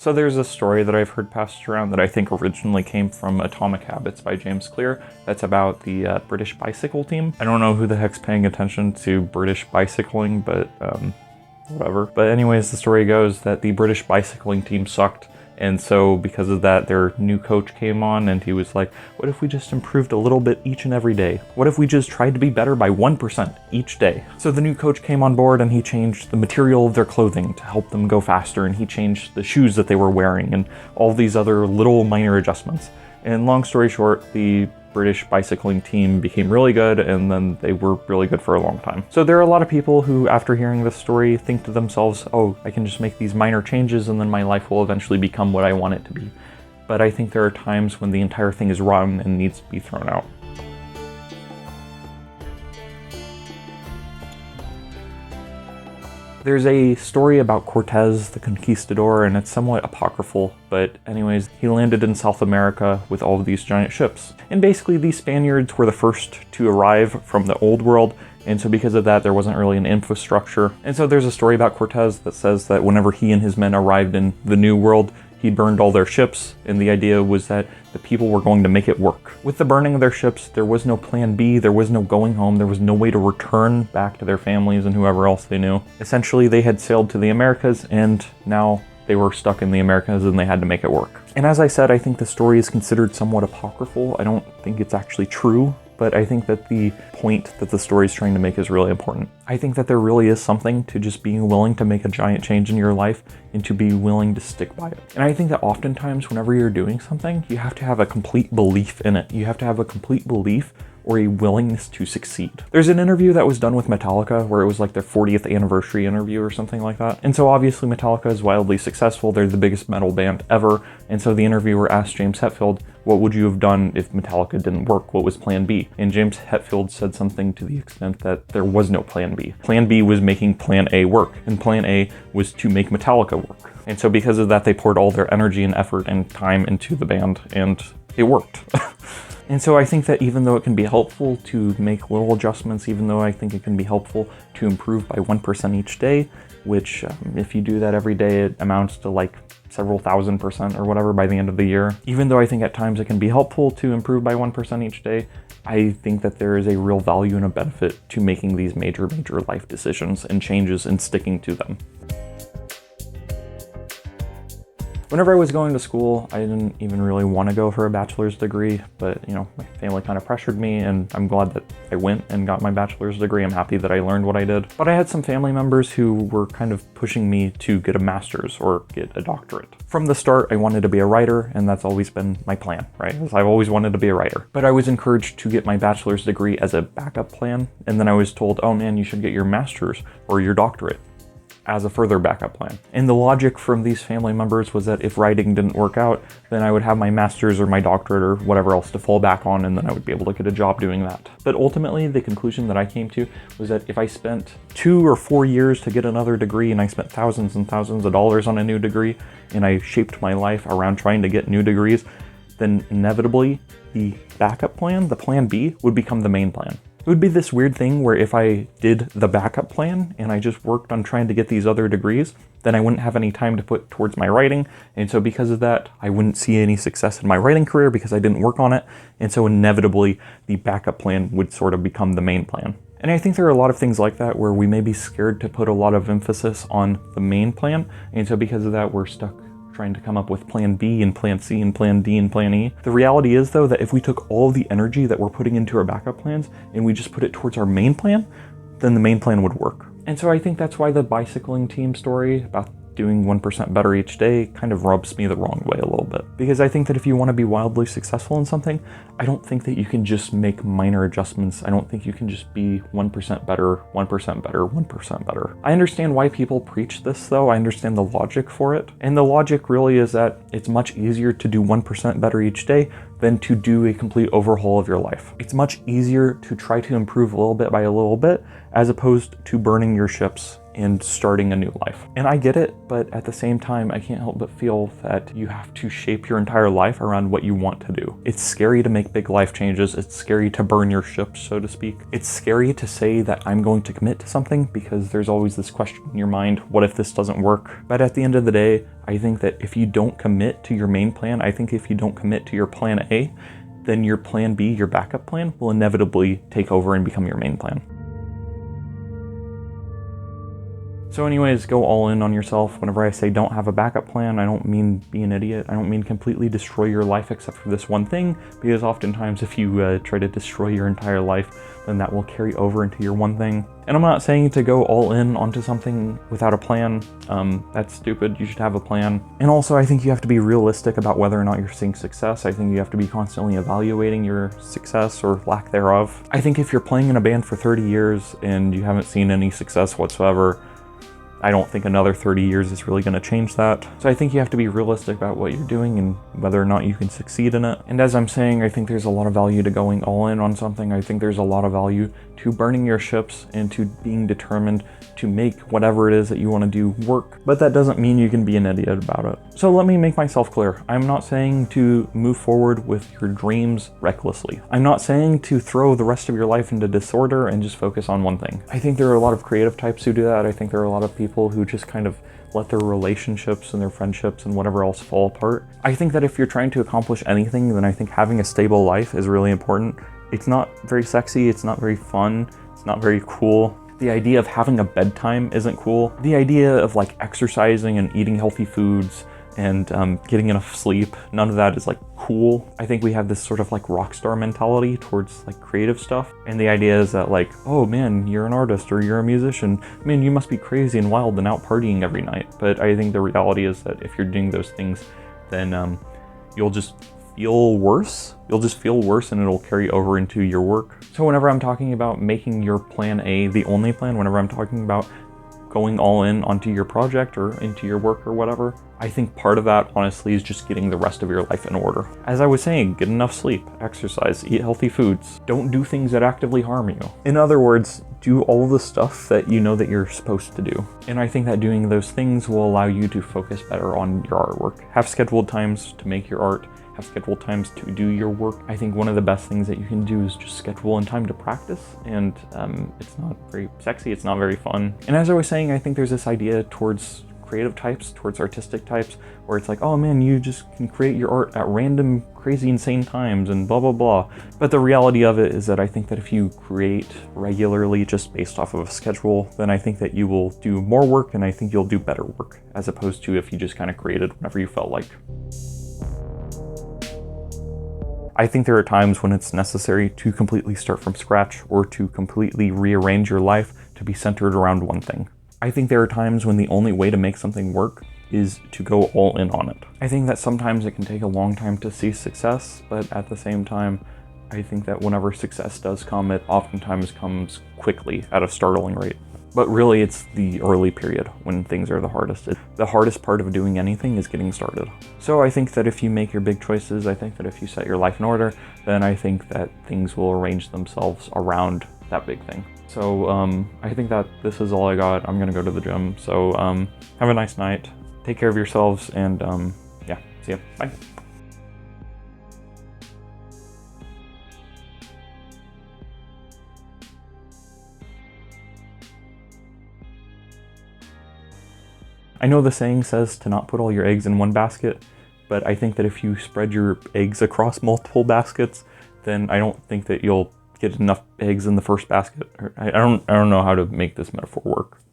So there's a story that I've heard passed around that I think originally came from Atomic Habits by James Clear. That's about the British bicycle team. I don't know who the heck's paying attention to British bicycling, but whatever. But anyways, the story goes that the British bicycling team sucked. And so because of that, their new coach came on and he was like, what if we just improved a little bit each and every day? What if we just tried to be better by 1% each day? So the new coach came on board and he changed the material of their clothing to help them go faster. And he changed the shoes that they were wearing and all these other little minor adjustments. And long story short, the British bicycling team became really good, and then they were really good for a long time. So there are a lot of people who, after hearing this story, think to themselves, oh, I can just make these minor changes and then my life will eventually become what I want it to be. But I think there are times when the entire thing is rotten and needs to be thrown out. There's a story about Cortez the Conquistador, and it's somewhat apocryphal, but anyways, he landed in South America with all of these giant ships. And basically these Spaniards were the first to arrive from the old world, and so because of that, there wasn't really an infrastructure. And so there's a story about Cortez that says that whenever he and his men arrived in the New World, he burned all their ships, and the idea was that the people were going to make it work. With the burning of their ships, there was no plan B, there was no going home, there was no way to return back to their families and whoever else they knew. Essentially, they had sailed to the Americas, and now they were stuck in the Americas and they had to make it work. And as I said, I think the story is considered somewhat apocryphal. I don't think it's actually true, but I think that the point that the story is trying to make is really important. I think that there really is something to just being willing to make a giant change in your life and to be willing to stick by it. And I think that oftentimes whenever you're doing something, you have to have a complete belief in it. You have to have a complete belief or a willingness to succeed. There's an interview that was done with Metallica where it was like their 40th anniversary interview or something like that. And so obviously Metallica is wildly successful. They're the biggest metal band ever. And so the interviewer asked James Hetfield, what would you have done if Metallica didn't work? What was plan B? And James Hetfield said something to the extent that there was no plan B. Plan B was making plan A work, and plan A was to make Metallica work. And so because of that, they poured all their energy and effort and time into the band, and it worked. And so I think that even though it can be helpful to make little adjustments, even though I think it can be helpful to improve by 1% each day, which if you do that every day, it amounts to like several thousand% or whatever by the end of the year. Even though I think at times it can be helpful to improve by 1% each day, I think that there is a real value and a benefit to making these major life decisions and changes and sticking to them. Whenever I was going to school, I didn't even really want to go for a bachelor's degree, but you know, my family kind of pressured me, and I'm glad that I went and got my bachelor's degree. I'm happy that I learned what I did. But I had some family members who were kind of pushing me to get a master's or get a doctorate. From the start, I wanted to be a writer, and that's always been my plan, right? I've always wanted to be a writer. But I was encouraged to get my bachelor's degree as a backup plan, and then I was told, oh man, you should get your master's or your doctorate as a further backup plan. And the logic from these family members was that if writing didn't work out, then I would have my master's or my doctorate or whatever else to fall back on, and then I would be able to get a job doing that. But ultimately, the conclusion that I came to was that if I spent 2 or 4 years to get another degree, and I spent thousands and thousands of dollars on a new degree, and I shaped my life around trying to get new degrees, then inevitably the backup plan, the plan B, would become the main plan. It would be this weird thing where if I did the backup plan and I just worked on trying to get these other degrees, then I wouldn't have any time to put towards my writing. And so because of that, I wouldn't see any success in my writing career because I didn't work on it. And so inevitably, the backup plan would sort of become the main plan. And I think there are a lot of things like that where we may be scared to put a lot of emphasis on the main plan. And so because of that, we're stuck trying to come up with plan B and plan C and plan D and plan E. The reality is though that if we took all the energy that we're putting into our backup plans and we just put it towards our main plan, then the main plan would work. And so I think that's why the bicycling team story about doing 1% better each day kind of rubs me the wrong way a little bit. Because I think that if you want to be wildly successful in something, I don't think that you can just make minor adjustments. I don't think you can just be 1% better, 1% better, 1% better. I understand why people preach this though. I understand the logic for it. And the logic really is that it's much easier to do 1% better each day than to do a complete overhaul of your life. It's much easier to try to improve a little bit by a little bit as opposed to burning your ships and starting a new life. And I get it, but at the same time, I can't help but feel that you have to shape your entire life around what you want to do. It's scary to make big life changes. It's scary to burn your ships, so to speak. It's scary to say that I'm going to commit to something because there's always this question in your mind, what if this doesn't work? But at the end of the day, I think that if you don't commit to your main plan, I think if you don't commit to your plan A, then your plan B, your backup plan, will inevitably take over and become your main plan. So anyways, go all in on yourself. Whenever I say don't have a backup plan, I don't mean be an idiot. I don't mean completely destroy your life except for this one thing, because oftentimes if you try to destroy your entire life, then that will carry over into your one thing. And I'm not saying to go all in onto something without a plan. That's stupid. You should have a plan. And also, I think you have to be realistic about whether or not you're seeing success. I think you have to be constantly evaluating your success or lack thereof. I think if you're playing in a band for 30 years and you haven't seen any success whatsoever, I don't think another 30 years is really going to change that. So I think you have to be realistic about what you're doing and whether or not you can succeed in it. And as I'm saying, I think there's a lot of value to going all in on something. I think there's a lot of value to burning your ships and to being determined to make whatever it is that you want to do work. But that doesn't mean you can be an idiot about it. So let me make myself clear. I'm not saying to move forward with your dreams recklessly. I'm not saying to throw the rest of your life into disorder and just focus on one thing. I think there are a lot of creative types who do that. I think there are a lot of people who just kind of let their relationships and their friendships and whatever else fall apart. I think that if you're trying to accomplish anything, then I think having a stable life is really important. It's not very sexy, it's not very fun, it's not very cool. The idea of having a bedtime isn't cool. The idea of like exercising and eating healthy foods and getting enough sleep, none of that is like cool. I think we have this sort of like rock star mentality towards like creative stuff. And the idea is that like, oh man, you're an artist or you're a musician. Man, you must be crazy and wild and out partying every night. But I think the reality is that if you're doing those things, then you'll just feel worse. You'll just feel worse and it'll carry over into your work. So whenever I'm talking about making your plan A the only plan, whenever I'm talking about going all in onto your project or into your work or whatever, I think part of that honestly is just getting the rest of your life in order. As I was saying, get enough sleep, exercise, eat healthy foods, don't do things that actively harm you. In other words, do all the stuff that you know that you're supposed to do. And I think that doing those things will allow you to focus better on your artwork. Have scheduled times to make your art, have scheduled times to do your work. I think one of the best things that you can do is just schedule in time to practice, and it's not very sexy, it's not very fun. And as I was saying, I think there's this idea towards creative types, towards artistic types, where it's like, oh man, you just can create your art at random, crazy, insane times and blah, blah, blah. But the reality of it is that I think that if you create regularly just based off of a schedule, then I think that you will do more work and I think you'll do better work, as opposed to if you just kind of created whenever you felt like. I think there are times when it's necessary to completely start from scratch or to completely rearrange your life to be centered around one thing. I think there are times when the only way to make something work is to go all in on it. I think that sometimes it can take a long time to see success, but at the same time, I think that whenever success does come, it oftentimes comes quickly at a startling rate. But really, it's the early period when things are the hardest. The hardest part of doing anything is getting started. So I think that if you make your big choices, I think that if you set your life in order, then I think that things will arrange themselves around that big thing. So I think that this is all I got. I'm gonna go to the gym. So have a nice night. Take care of yourselves, and yeah, see ya. Bye. I know the saying says to not put all your eggs in one basket, but I think that if you spread your eggs across multiple baskets, then I don't think that you'll get enough eggs in the first basket. I don't know how to make this metaphor work.